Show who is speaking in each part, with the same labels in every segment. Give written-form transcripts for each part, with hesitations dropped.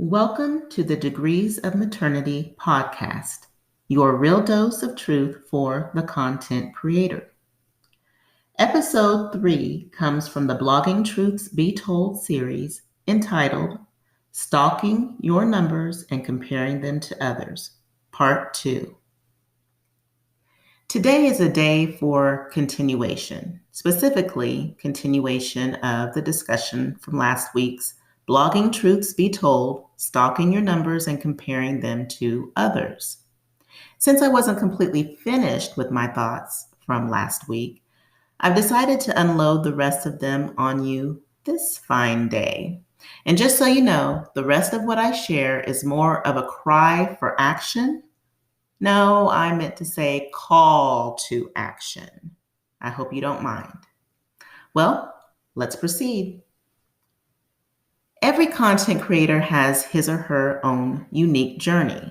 Speaker 1: Welcome to the Degrees of Maternity podcast, your real dose of truth for the content creator. Episode 3 comes from the Blogging Truths Be Told series entitled Stalking Your Numbers and Comparing Them to Others, Part 2. Today is a day for continuation, specifically continuation of the discussion from last week's Blogging Truths Be Told, Stalking Your Numbers and Comparing Them to Others. Since I wasn't completely finished with my thoughts from last week, I've decided to unload the rest of them on you this fine day. And just so you know, the rest of what I share is more of a cry for action. No, I meant to say call to action. I hope you don't mind. Well, let's proceed. Every content creator has his or her own unique journey.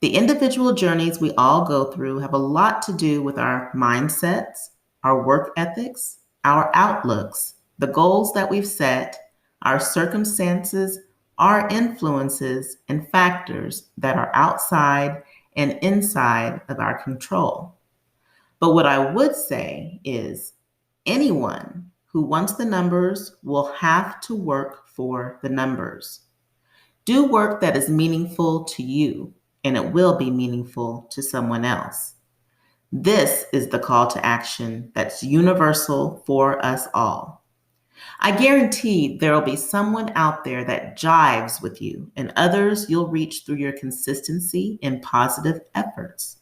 Speaker 1: The individual journeys we all go through have a lot to do with our mindsets, our work ethics, our outlooks, the goals that we've set, our circumstances, our influences, and factors that are outside and inside of our control. But what I would say is anyone who wants the numbers will have to work for the numbers. Do work that is meaningful to you, and it will be meaningful to someone else. This is the call to action that's universal for us all. I guarantee there will be someone out there that jives with you, and others you'll reach through your consistency and positive efforts.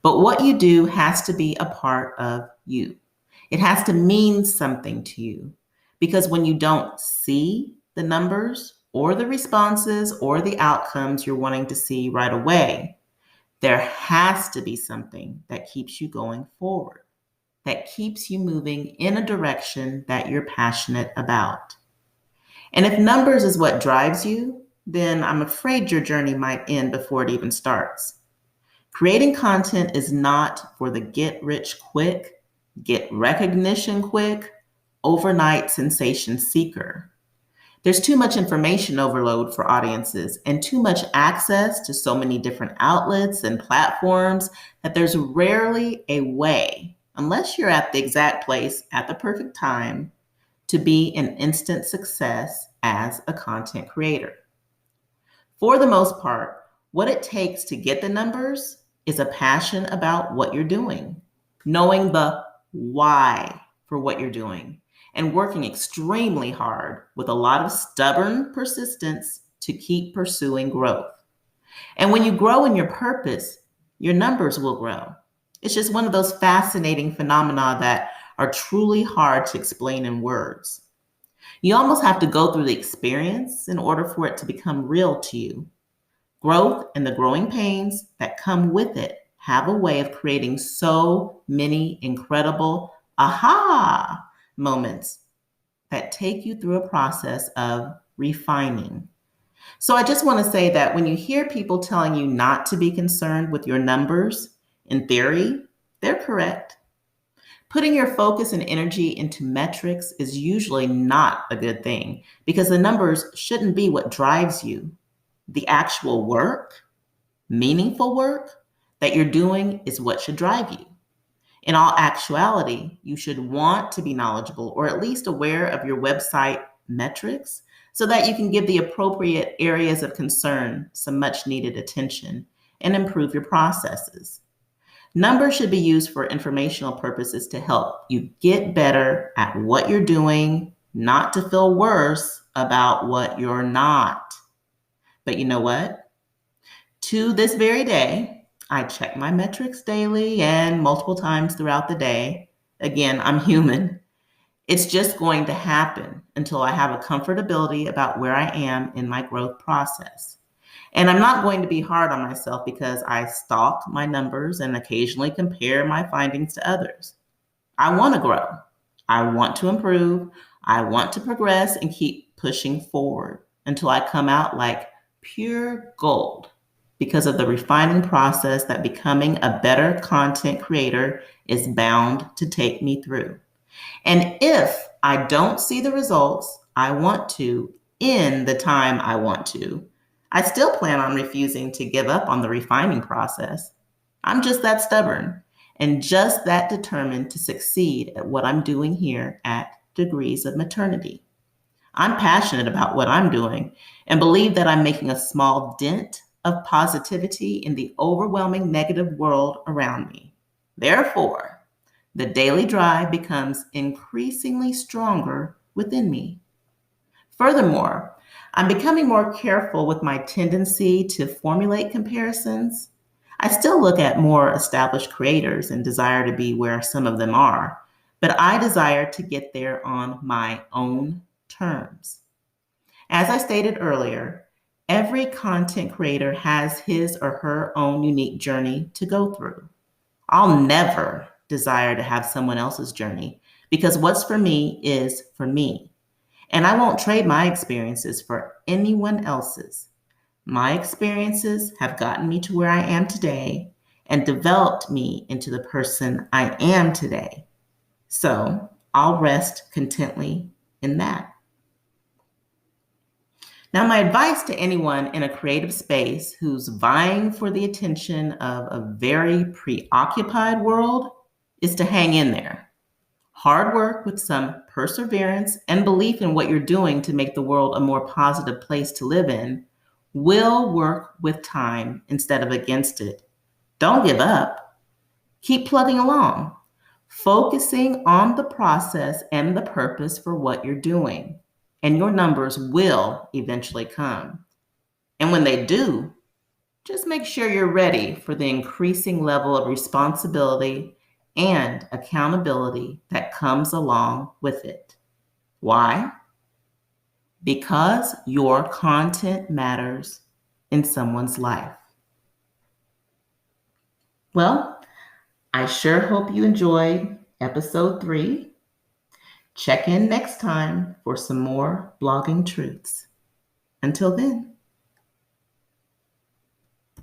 Speaker 1: But what you do has to be a part of you. It has to mean something to you, because when you don't see the numbers or the responses or the outcomes you're wanting to see right away, there has to be something that keeps you going forward, that keeps you moving in a direction that you're passionate about. And if numbers is what drives you, then I'm afraid your journey might end before it even starts. Creating content is not for the get rich quick, get recognition quick, overnight sensation seeker. There's too much information overload for audiences and too much access to so many different outlets and platforms that there's rarely a way, unless you're at the exact place at the perfect time, to be an instant success as a content creator. For the most part, what it takes to get the numbers is a passion about what you're doing, knowing the why for what you're doing, and working extremely hard with a lot of stubborn persistence to keep pursuing growth. And when you grow in your purpose, your numbers will grow. It's just one of those fascinating phenomena that are truly hard to explain in words. You almost have to go through the experience in order for it to become real to you. Growth and the growing pains that come with it have a way of creating so many incredible aha moments that take you through a process of refining. So I just want to say that when you hear people telling you not to be concerned with your numbers, in theory, they're correct. Putting your focus and energy into metrics is usually not a good thing because the numbers shouldn't be what drives you. The actual work, meaningful work that you're doing is what should drive you. In all actuality, you should want to be knowledgeable or at least aware of your website metrics so that you can give the appropriate areas of concern some much needed attention and improve your processes. Numbers should be used for informational purposes to help you get better at what you're doing, not to feel worse about what you're not. But you know what? To this very day, I check my metrics daily and multiple times throughout the day. Again, I'm human. It's just going to happen until I have a comfortability about where I am in my growth process. And I'm not going to be hard on myself because I stalk my numbers and occasionally compare my findings to others. I want to grow. I want to improve. I want to progress and keep pushing forward until I come out like pure gold, because of the refining process that becoming a better content creator is bound to take me through. And if I don't see the results I want to in the time I want to, I still plan on refusing to give up on the refining process. I'm just that stubborn and just that determined to succeed at what I'm doing here at Degrees of Maternity. I'm passionate about what I'm doing and believe that I'm making a small dent of positivity in the overwhelming negative world around me. Therefore, the daily drive becomes increasingly stronger within me. Furthermore, I'm becoming more careful with my tendency to formulate comparisons. I still look at more established creators and desire to be where some of them are, but I desire to get there on my own terms. As I stated earlier, every content creator has his or her own unique journey to go through. I'll never desire to have someone else's journey because what's for me is for me. And I won't trade my experiences for anyone else's. My experiences have gotten me to where I am today and developed me into the person I am today. So I'll rest contently in that. Now, my advice to anyone in a creative space who's vying for the attention of a very preoccupied world is to hang in there. Hard work with some perseverance and belief in what you're doing to make the world a more positive place to live in will work with time instead of against it. Don't give up. Keep plugging along, focusing on the process and the purpose for what you're doing. And your numbers will eventually come. And when they do, just make sure you're ready for the increasing level of responsibility and accountability that comes along with it. Why? Because your content matters in someone's life. Well, I sure hope you enjoyed episode 3. Check in next time for some more blogging truths. Until then.